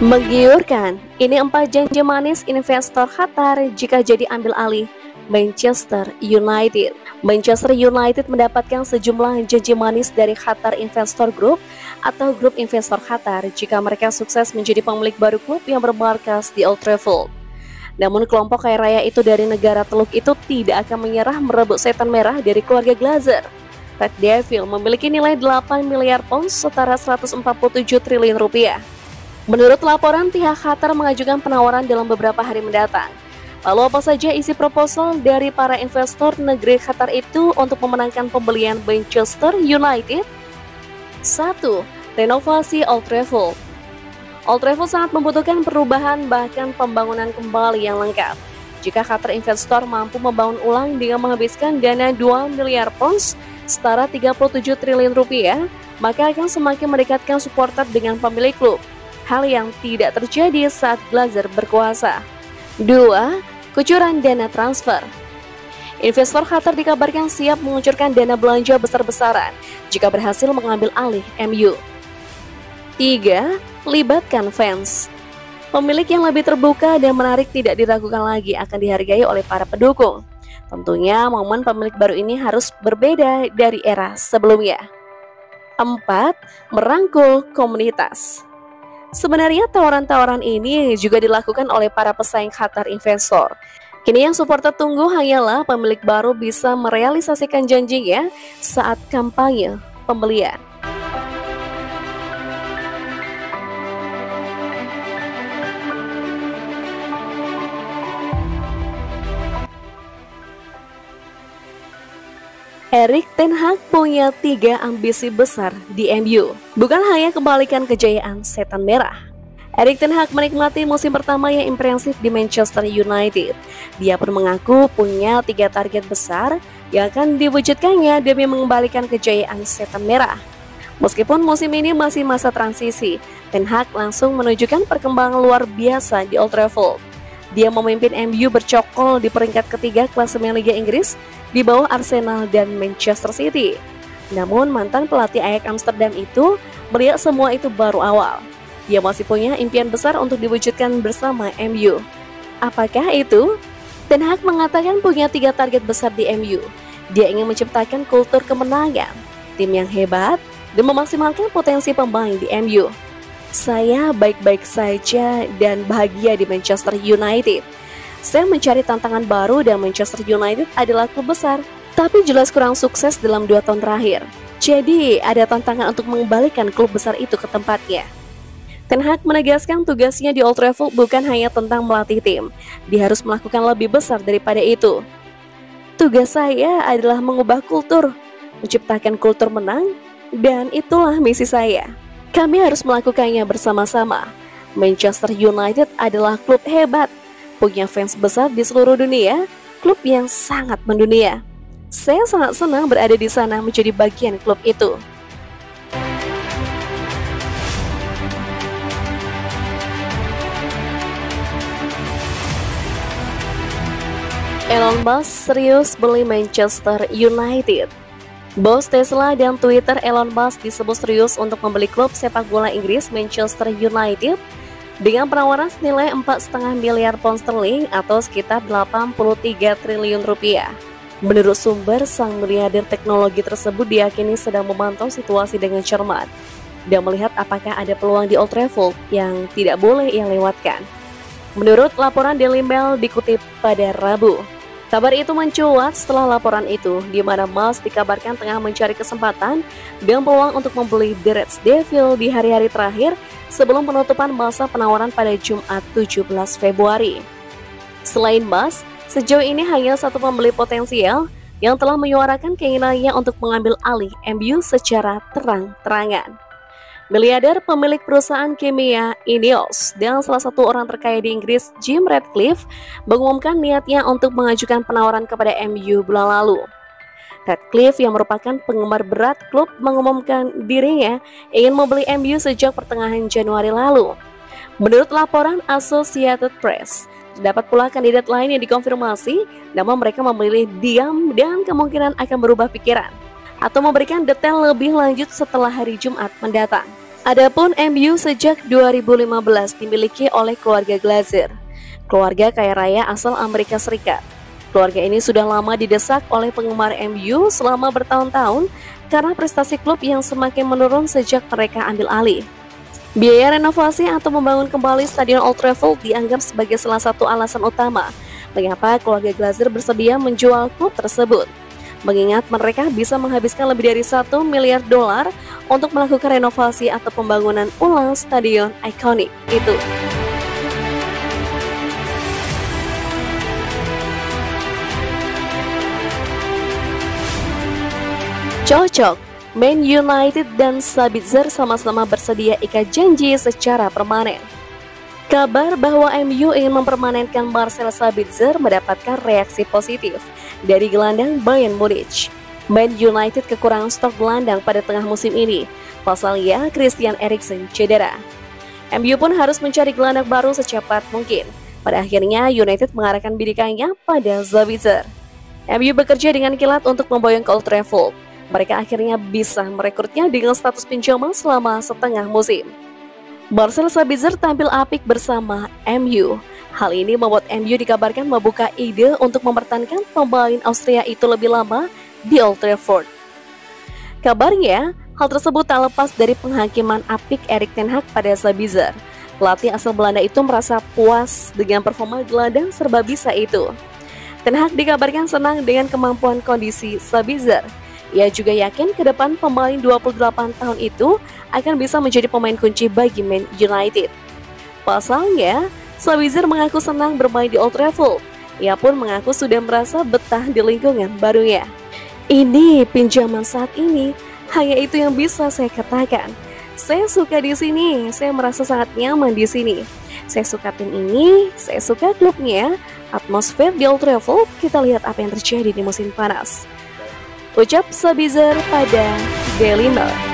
Menggiurkan, ini 4 janji manis investor Qatar jika jadi ambil alih Manchester United. Manchester United mendapatkan sejumlah janji manis dari Qatar Investor Group atau grup investor Qatar jika mereka sukses menjadi pemilik baru klub yang bermarkas di Old Trafford. Namun kelompok kaya raya itu dari negara Teluk itu tidak akan menyerah merebut setan merah dari keluarga Glazer. Red Devil memiliki nilai 8 miliar pound setara 147 triliun rupiah. Menurut laporan, pihak Qatar mengajukan penawaran dalam beberapa hari mendatang. Lalu apa saja isi proposal dari para investor negeri Qatar itu untuk memenangkan pembelian Manchester United? 1. Renovasi Old Trafford. Old Trafford sangat membutuhkan perubahan bahkan pembangunan kembali yang lengkap. Jika Qatar investor mampu membangun ulang dengan menghabiskan dana 2 miliar pounds setara 37 triliun rupiah, maka akan semakin mendekatkan supporter dengan pemilik klub. Hal yang tidak terjadi saat Glazer berkuasa. 2. Kucuran dana transfer. Investor Qatar dikabarkan siap mengucurkan dana belanja besar-besaran jika berhasil mengambil alih MU. 3. Libatkan fans. Pemilik yang lebih terbuka dan menarik tidak diragukan lagi akan dihargai oleh para pendukung. Tentunya momen pemilik baru ini harus berbeda dari era sebelumnya. 4. Merangkul komunitas. Sebenarnya tawaran-tawaran ini juga dilakukan oleh para pesaing Qatar investor. Kini yang supporter tunggu hanyalah pemilik baru bisa merealisasikan janjinya saat kampanye pembelian. Erik ten Hag punya 3 ambisi besar di MU. Bukan hanya kembalikan kejayaan setan merah. Erik ten Hag menikmati musim pertama yang impresif di Manchester United. Dia pun mengaku punya 3 target besar yang akan diwujudkannya demi mengembalikan kejayaan setan merah. Meskipun musim ini masih masa transisi, ten Hag langsung menunjukkan perkembangan luar biasa di Old Trafford. Dia memimpin MU bercokol di peringkat ketiga klasemen Liga Inggris di bawah Arsenal dan Manchester City. Namun mantan pelatih Ajax Amsterdam itu melihat semua itu baru awal. Dia masih punya impian besar untuk diwujudkan bersama MU. Apakah itu? Ten Hag mengatakan punya 3 target besar di MU. Dia ingin menciptakan kultur kemenangan, tim yang hebat, dan memaksimalkan potensi pemain di MU. Saya baik-baik saja dan bahagia di Manchester United. Saya mencari tantangan baru dan Manchester United adalah klub besar, tapi jelas kurang sukses dalam 2 tahun terakhir. Jadi ada tantangan untuk mengembalikan klub besar itu ke tempatnya. Ten Hag menegaskan tugasnya di Old Trafford bukan hanya tentang melatih tim. Dia harus melakukan lebih besar daripada itu. Tugas saya adalah mengubah kultur, menciptakan kultur menang, dan itulah misi saya. Kami harus melakukannya bersama-sama. Manchester United adalah klub hebat, punya fans besar di seluruh dunia, klub yang sangat mendunia. Saya sangat senang berada di sana menjadi bagian klub itu. Elon Musk serius beli Manchester United. Bos Tesla dan Twitter Elon Musk disebut serius untuk membeli klub sepak bola Inggris Manchester United dengan penawaran senilai 4,5 miliar pound sterling atau sekitar 83 triliun rupiah. Menurut sumber, sang miliarder teknologi tersebut diyakini sedang memantau situasi dengan cermat dan melihat apakah ada peluang di Old Trafford yang tidak boleh ia lewatkan. Menurut laporan Daily Mail dikutip pada Rabu. Kabar itu mencuat setelah laporan itu, di mana Musk dikabarkan tengah mencari kesempatan dan peluang untuk membeli The Red Devil di hari-hari terakhir sebelum penutupan masa penawaran pada Jumat 17 Februari. Selain Musk, sejauh ini hanya satu pembeli potensial yang telah menyuarakan keinginannya untuk mengambil alih MU secara terang-terangan. Miliarder pemilik perusahaan kimia Ineos dan salah satu orang terkaya di Inggris, Jim Ratcliffe, mengumumkan niatnya untuk mengajukan penawaran kepada MU bulan lalu. Ratcliffe yang merupakan penggemar berat klub mengumumkan dirinya ingin membeli MU sejak pertengahan Januari lalu. Menurut laporan Associated Press, terdapat pula kandidat lain yang dikonfirmasi, namun mereka memilih diam dan kemungkinan akan berubah pikiran atau memberikan detail lebih lanjut setelah hari Jumat mendatang. Adapun MU sejak 2015 dimiliki oleh keluarga Glazer, keluarga kaya raya asal Amerika Serikat. Keluarga ini sudah lama didesak oleh penggemar MU selama bertahun-tahun karena prestasi klub yang semakin menurun sejak mereka ambil alih. Biaya renovasi atau membangun kembali Stadion Old Trafford dianggap sebagai salah satu alasan utama mengapa keluarga Glazer bersedia menjual klub tersebut. Mengingat mereka bisa menghabiskan lebih dari $1 miliar untuk melakukan renovasi atau pembangunan ulang stadion ikonik itu. Cocok, Man United dan Sabitzer sama-sama bersedia ikat janji secara permanen. Kabar bahwa MU ingin mempermanenkan Marcel Sabitzer mendapatkan reaksi positif dari gelandang Bayern Munich. Man United kekurangan stok gelandang pada tengah musim ini, pasalnya Christian Eriksen cedera. MU pun harus mencari gelandang baru secepat mungkin. Pada akhirnya United mengarahkan bidikannya pada Sabitzer. MU bekerja dengan kilat untuk memboyong ke Old Trafford. Mereka akhirnya bisa merekrutnya dengan status pinjaman selama setengah musim. Marcel Sabitzer tampil apik bersama MU. Hal ini membuat MU dikabarkan membuka ide untuk mempertahankan pemain Austria itu lebih lama di Old Trafford. Kabarnya, hal tersebut tak lepas dari penghakiman apik Erik ten Hag pada Sabitzer. Pelatih asal Belanda itu merasa puas dengan performa gelandang serba bisa itu. Ten Hag dikabarkan senang dengan kemampuan kondisi Sabitzer. Ia juga yakin ke depan pemain 28 tahun itu akan bisa menjadi pemain kunci bagi Man United. Pasalnya, Sabitzer mengaku senang bermain di Old Trafford. Ia pun mengaku sudah merasa betah di lingkungan barunya. Ini pinjaman saat ini, hanya itu yang bisa saya katakan. Saya suka di sini, saya merasa sangat nyaman di sini. Saya suka tim ini, saya suka klubnya, atmosfer di Old Trafford. Kita lihat apa yang terjadi di musim panas. Ucap Sabitzer pada Daily Mail.